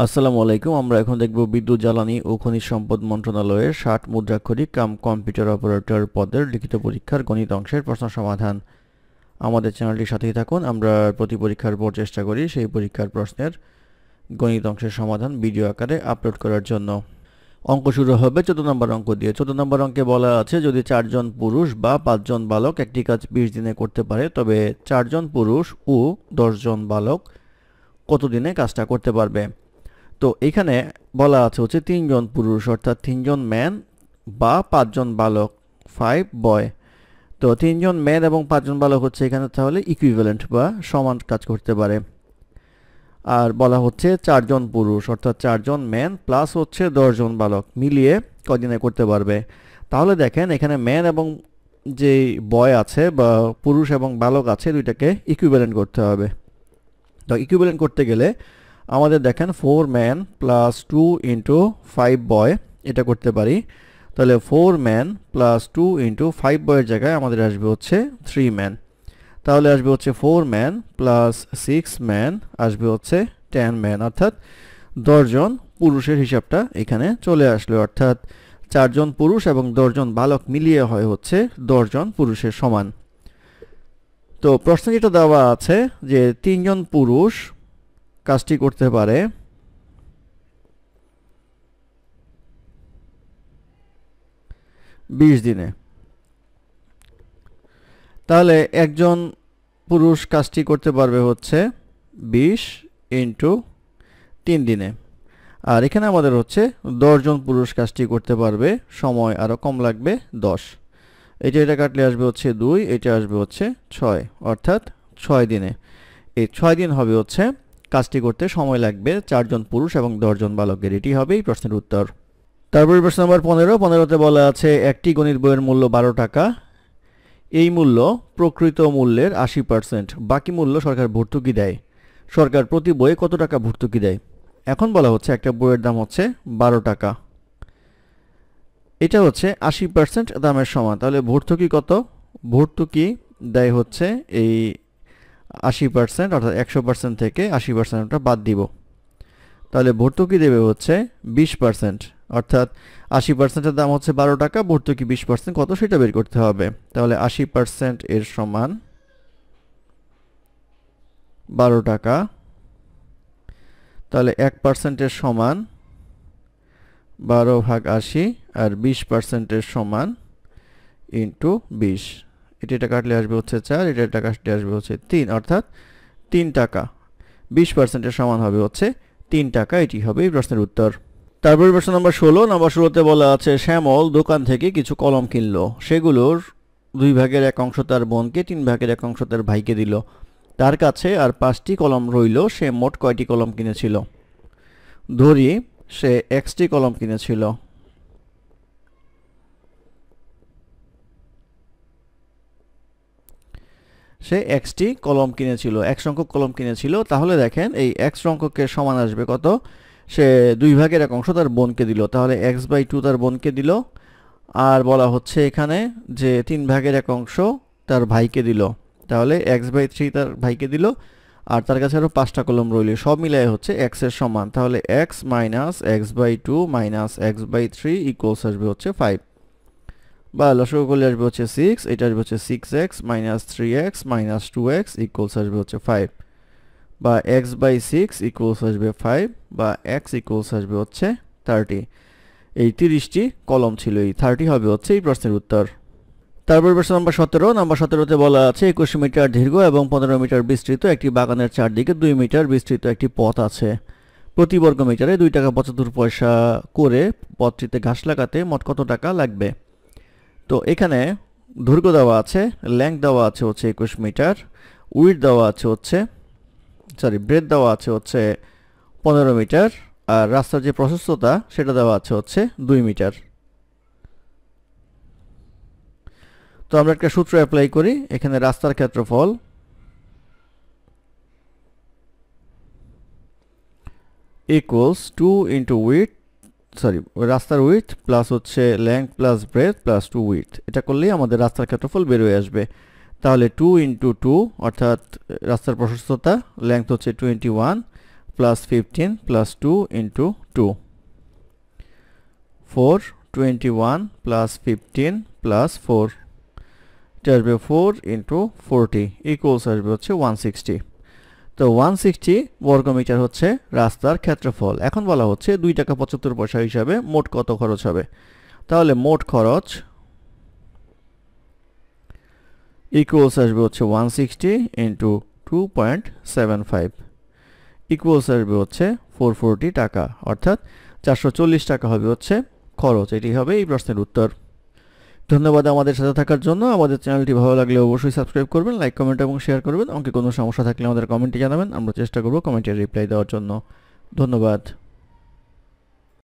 আসসালামু আলাইকুম। আমরা এখন দেখব বিদ্যুৎ জ্বালানি ও খনিজ সম্পদ মন্ত্রণালয়ের 60 মুদ্রাক্ষরিক কাম কম্পিউটার অপারেটর পদের লিখিত পরীক্ষার গণিত অংশের প্রশ্ন সমাধান। আমাদের চ্যানেলটির সাথেই থাকুন। আমরা প্রতি পরীক্ষার পর চেষ্টা করি সেই পরীক্ষার প্রশ্নের গণিত অংশের সমাধান ভিডিও আকারে আপলোড করার জন্য। অঙ্ক শুরু হবে 14 নম্বর অঙ্ক দিয়ে। 14 নম্বর অঙ্কে বলা আছে, যদি 4 জন পুরুষ বা 5 জন বালক একটি কাজ 20 দিনে করতে পারে, তবে 4 জন পুরুষ ও 10 জন বালক কত দিনে কাজটা করতে পারবে। তো এখানে বলা আছে হচ্ছে 3 জন পুরুষ অর্থাৎ 3 জন ম্যান বা 5 জন বালক 5 বয়। তো 3 জন ম্যান এবং 5 জন বালক হচ্ছে এখানে তাহলে ইকুইভ্যালেন্ট বা সমান কাজ করতে পারে। আর বলা হচ্ছে 4 জন পুরুষ অর্থাৎ 4 জন ম্যান প্লাস হচ্ছে 10 জন বালক মিলিয়ে কদিনে করতে পারবে। তাহলে দেখেন এখানে ম্যান এবং যে বয় আছে বা পুরুষ এবং বালক আছে দুইটাকে ইকুইভ্যালেন্ট করতে হবে। তো ইকুইভ্যালেন্ট করতে গেলে আমাদের দেখেন 4 ম্যান প্লাস 2 ইন্টু 5 বয় এটা করতে পারি। তাহলে 4 ম্যান প্লাস 2 ইন্টু 5 বয়ের জায়গায় আমাদের আসবে হচ্ছে 3 ম্যান। তাহলে আসবে হচ্ছে 4 ম্যান প্লাস 6 ম্যান আসবে হচ্ছে 10 ম্যান, অর্থাৎ 10 জন পুরুষের হিসাবটা এখানে চলে আসলো। অর্থাৎ 4 জন পুরুষ এবং 10 জন বালক মিলিয়ে হয় হচ্ছে 10 জন পুরুষের সমান। তো প্রশ্নে যেটা দেওয়া আছে যে 3 জন পুরুষ কাজটি করতে পারে 20 দিনে, তাহলে একজন পুরুষ কাজটি করতে পারবে হচ্ছে 20 ইন্টু 3 দিনে। আর এখানে আমাদের হচ্ছে 10 জন পুরুষ কাজটি করতে পারবে, সময় আরও কম লাগবে 10। এটা কাটলে আসবে হচ্ছে 2, এটা আসবে হচ্ছে 6, অর্থাৎ 6 দিনে। এই 6 দিন হবে হচ্ছে কাজটি করতে সময় লাগবে 4 জন পুরুষ এবং 10 জন বালকের। এটি হবে এই প্রশ্নের উত্তর। তারপর প্রশ্ন নম্বর 15তে বলা আছে, একটি গণিত বইয়ের মূল্য 12 টাকা। এই মূল্য প্রকৃত মূল্যের 80%, বাকি মূল্য সরকার ভর্তুকি দেয়। সরকার প্রতি বইয়ে কত টাকা ভর্তুকি দেয়? এখন বলা হচ্ছে একটা বইয়ের দাম হচ্ছে 12 টাকা, এটা হচ্ছে 80% দামের সমান। তাহলে ভর্তুকি কত? ভর্তুকি দেয় হচ্ছে এই 80%, অর্থাৎ 100% থেকে 80%টা বাদ দিব। তাহলে ভর্তুকি দেবে হচ্ছে 20%, অর্থাৎ 80%-এর দাম হচ্ছে 12 টাকা, ভর্তুকি 20% কত সেটা বের করতে হবে। তাহলে 80% এর সমান 12 টাকা, তাহলে 1% এর সমান 12/80 আর 20% এর সমান ইন্টু 20। এটা কাটলে আসবে হচ্ছে 4, এটা কাটলে আসবে হচ্ছে 3, অর্থাৎ 3 টাকা। 20% এর সমান হবে হচ্ছে 3 টাকা। এটি হবে এই প্রশ্নের উত্তর। তারপর প্রশ্ন নম্বর 16। নম্বর 16তে বলা আছে, শ্যামল দোকান থেকে কিছু কলম কিনলো, সেগুলোর 2 ভাগের 1 অংশ তার বোনকে, 3 ভাগের 1 অংশ তার ভাইকে দিল। তার কাছে আর 5টি কলম রইল, সে মোট কয়টি কলম কিনেছিল? ধরি সে Xটি কলম কিনেছিল। সে Xটি কলম কিনেছিল, এক সংখ্যক কলম কিনেছিল। তাহলে দেখেন এই X সংখ্যকের সমান আসবে কত? সে 2 ভাগের 1 অংশ তার বোনকে দিল, তাহলে X/2 তার বোনকে দিল। আর বলা হচ্ছে এখানে যে 3 ভাগের 1 অংশ তার ভাইকে দিল, তাহলে X/3 তার ভাইকে দিল। আর তার কাছে আরও 5টা কলম রইল, সব মিলাই হচ্ছে X এর সমান। তাহলে X minus X/2 minus X/3 equals আসবে হচ্ছে 5, বা লসাগু করলে আসবে হচ্ছে 6, এটা আসবে হচ্ছে 6x minus 3x minus 2x equals আসবে হচ্ছে 5, বা x/6 ইকুয়ালস আসবে 5, বা x ইকুয়ালস আসবে হচ্ছে 30। এই 30টি কলম ছিল, এই 30 হবে হচ্ছে এই প্রশ্নের উত্তর। তারপর প্রশ্ন নম্বর 17। নম্বর 17তে বলা আছে, 21 মিটার দীর্ঘ এবং 15 মিটার বিস্তৃত একটি বাগানের চারদিকে 2 মিটার বিস্তৃত একটি পথ আছে। প্রতি বর্গ মিটারে 2 টাকা 75 পয়সা করে পথটিতে ঘাস লাগাতে মোট কত টাকা লাগবে? তো এখানে দৈর্ঘ্য দেওয়া আছে, লেংথ দেওয়া আছে হচ্ছে 21 মিটার, উইডথ দেওয়া আছে হচ্ছে ব্রেথ দেওয়া আছে হচ্ছে 15 মিটার, আর রাস্তার যে প্রশস্ততা সেটা দেওয়া আছে হচ্ছে 2 মিটার। তো আমরা একটা সূত্র অ্যাপ্লাই করি। এখানে রাস্তার ক্ষেত্রফল ইকুয়ালস 2 ইন্টু উইডথ, রাস্তার উইডথ প্লাস হচ্ছে length plus breadth plus 2 width. এটা করলেই আমাদের রাস্তার ক্ষেত্রফল বের হয়ে আসবে। তাহলে 2 ইন্টু 2 অর্থাৎ রাস্তার প্রশস্ততা, লেংথ হচ্ছে 21 plus 15 plus 2 into 2, 421 plus 15 plus 4, এটা আসবে 4 ইন্টু 40 ইকুয়ালস আসবে হচ্ছে 160। তো 160 বর্গমিটার হচ্ছে রাস্তার ক্ষেত্রফল। এখন বলা হচ্ছে 2 টাকা 75 পয়সা হিসাবে মোট কত খরচ হবে। তাহলে মোট খরচ ইকুয়ালস আসবে হচ্ছে 160 ইন্টু 2.75 ইকুয়ালস আসবে হচ্ছে 440 টাকা, অর্থাৎ 440 টাকা হবে হচ্ছে খরচ। এটি হবে এই প্রশ্নের উত্তর। ধন্যবাদ আমাদের সাথে থাকার জন্য। আমাদের চ্যানেলটি ভালো লাগলে অবশ্যই সাবস্ক্রাইব করবেন, লাইক কমেন্ট এবং শেয়ার করবেন। অঙ্কে কোনো সমস্যা থাকলে আমাদের কমেন্টে জানাবেন, আমরা চেষ্টা করব কমেন্টের রিপ্লাই দেওয়ার জন্য। ধন্যবাদ।